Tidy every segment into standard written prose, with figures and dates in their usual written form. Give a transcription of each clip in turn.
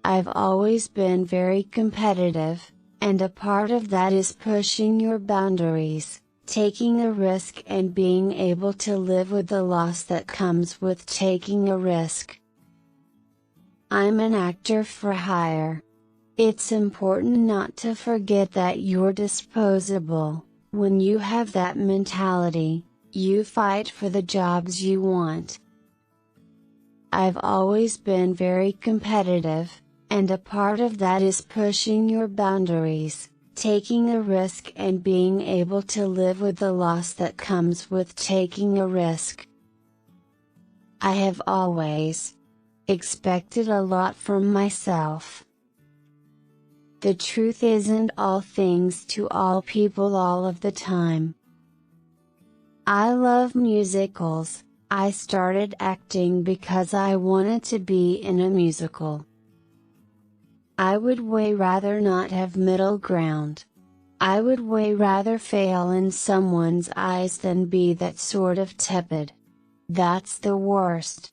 I've always been very competitive, and a part of that is pushing your boundaries, taking a risk and being able to live with the loss that comes with taking a risk. I'm an actor for hire. It's important not to forget that you're disposable. When you have that mentality, you fight for the jobs you want. I've always been very competitive, and a part of that is pushing your boundaries, taking a risk and being able to live with the loss that comes with taking a risk. I have always expected a lot from myself. The truth isn't all things to all people all of the time. I love musicals. I started acting because I wanted to be in a musical. I would way rather not have middle ground. I would way rather fail in someone's eyes than be that sort of tepid. That's the worst.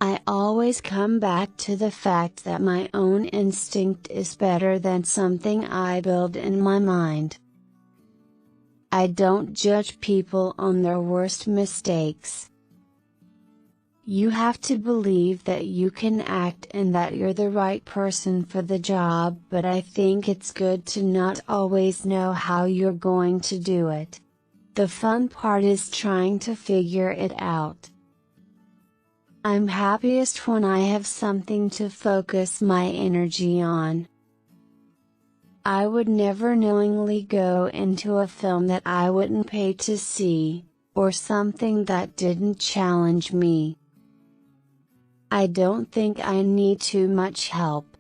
I always come back to the fact that my own instinct is better than something I build in my mind. I don't judge people on their worst mistakes. You have to believe that you can act and that you're the right person for the job, but I think it's good to not always know how you're going to do it. The fun part is trying to figure it out. I'm happiest when I have something to focus my energy on. I would never knowingly go into a film that I wouldn't pay to see, or something that didn't challenge me. I don't think I need too much help.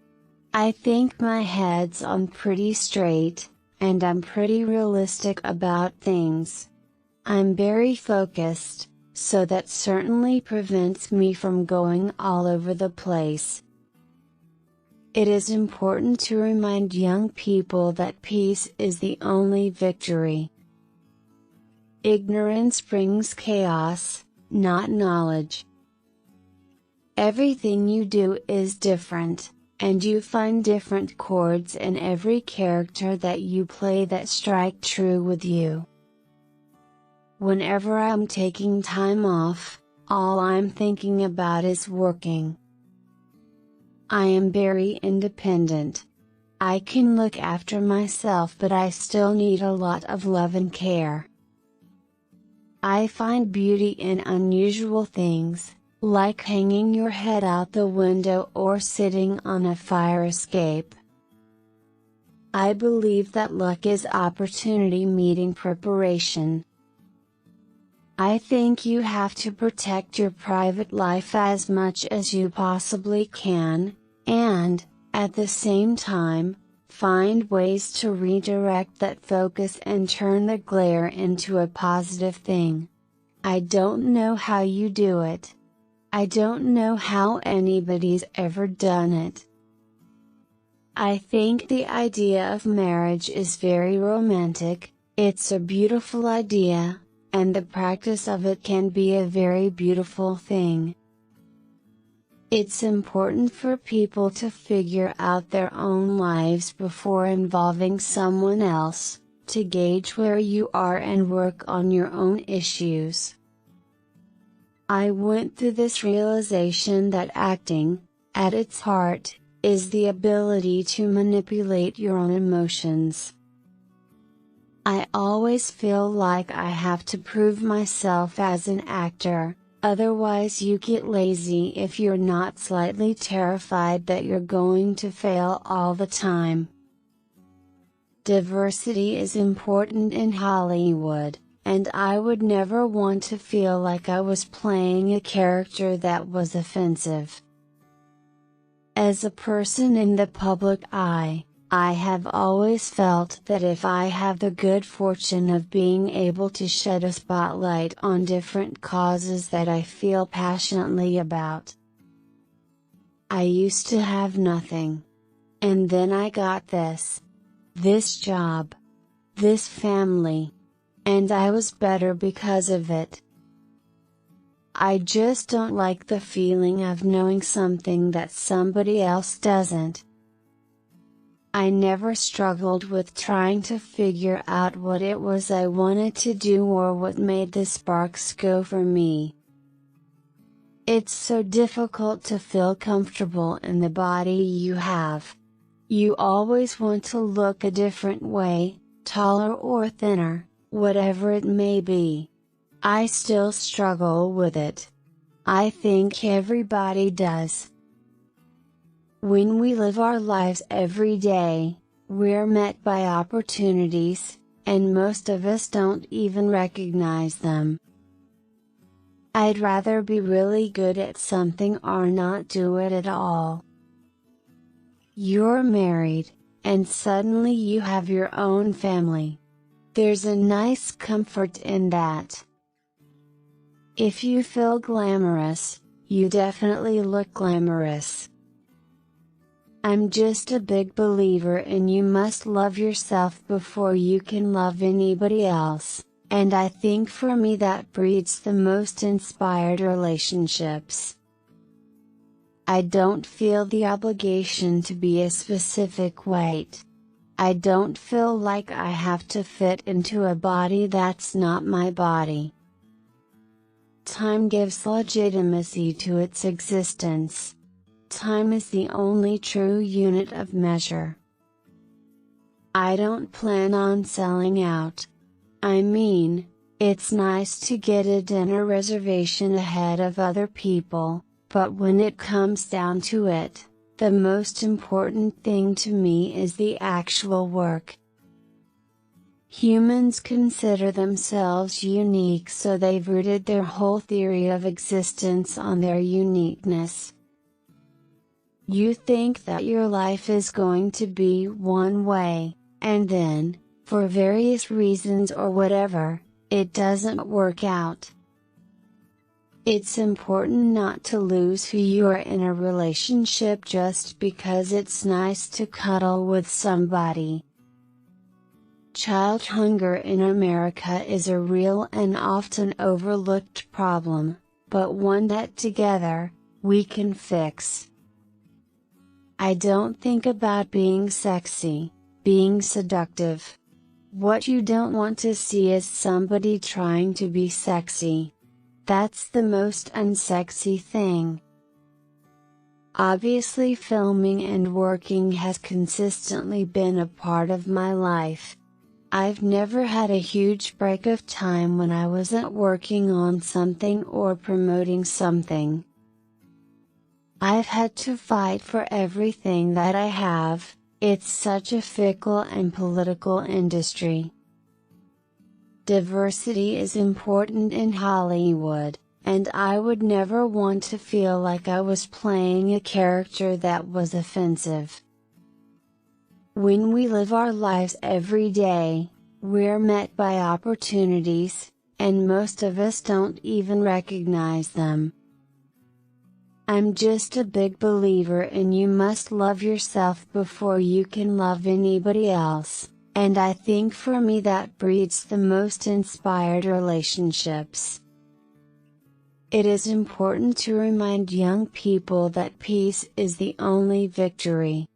I think my head's on pretty straight, and I'm pretty realistic about things. I'm very focused, so that certainly prevents me from going all over the place. It is important to remind young people that peace is the only victory. Ignorance brings chaos, not knowledge. Everything you do is different, and you find different chords in every character that you play that strike true with you. Whenever I'm taking time off, all I'm thinking about is working. I am very independent. I can look after myself, but I still need a lot of love and care. I find beauty in unusual things, like hanging your head out the window or sitting on a fire escape. I believe that luck is opportunity meeting preparation. I think you have to protect your private life as much as you possibly can, and, at the same time, find ways to redirect that focus and turn the glare into a positive thing. I don't know how you do it. I don't know how anybody's ever done it. I think the idea of marriage is very romantic, it's a beautiful idea, and the practice of it can be a very beautiful thing. It's important for people to figure out their own lives before involving someone else, to gauge where you are and work on your own issues. I went through this realization that acting, at its heart, is the ability to manipulate your own emotions. I always feel like I have to prove myself as an actor, otherwise you get lazy if you're not slightly terrified that you're going to fail all the time. Diversity is important in Hollywood, and I would never want to feel like I was playing a character that was offensive. As a person in the public eye, I have always felt that if I have the good fortune of being able to shed a spotlight on different causes that I feel passionately about. I used to have nothing. And then I got this job, this family. And I was better because of it. I just don't like the feeling of knowing something that somebody else doesn't. I never struggled with trying to figure out what it was I wanted to do or what made the sparks go for me. It's so difficult to feel comfortable in the body you have. You always want to look a different way, taller or thinner, whatever it may be. I still struggle with it. I think everybody does. When we live our lives every day, we're met by opportunities, and most of us don't even recognize them. I'd rather be really good at something or not do it at all. You're married, and suddenly you have your own family. There's a nice comfort in that. If you feel glamorous, you definitely look glamorous. I'm just a big believer in you must love yourself before you can love anybody else, and I think for me that breeds the most inspired relationships. I don't feel the obligation to be a specific weight. I don't feel like I have to fit into a body that's not my body. Time gives legitimacy to its existence. Time is the only true unit of measure. I don't plan on selling out. I mean, it's nice to get a dinner reservation ahead of other people, but when it comes down to it, the most important thing to me is the actual work. Humans consider themselves unique, so they've rooted their whole theory of existence on their uniqueness. You think that your life is going to be one way, and then, for various reasons or whatever, it doesn't work out. It's important not to lose who you are in a relationship just because it's nice to cuddle with somebody. Child hunger in America is a real and often overlooked problem, but one that together, we can fix. I don't think about being sexy, being seductive. What you don't want to see is somebody trying to be sexy. That's the most unsexy thing. Obviously, filming and working has consistently been a part of my life. I've never had a huge break of time when I wasn't working on something or promoting something. I've had to fight for everything that I have. It's such a fickle and political industry. Diversity is important in Hollywood, and I would never want to feel like I was playing a character that was offensive. When we live our lives every day, we're met by opportunities, and most of us don't even recognize them. I'm just a big believer in you must love yourself before you can love anybody else, and I think for me that breeds the most inspired relationships. It is important to remind young people that peace is the only victory.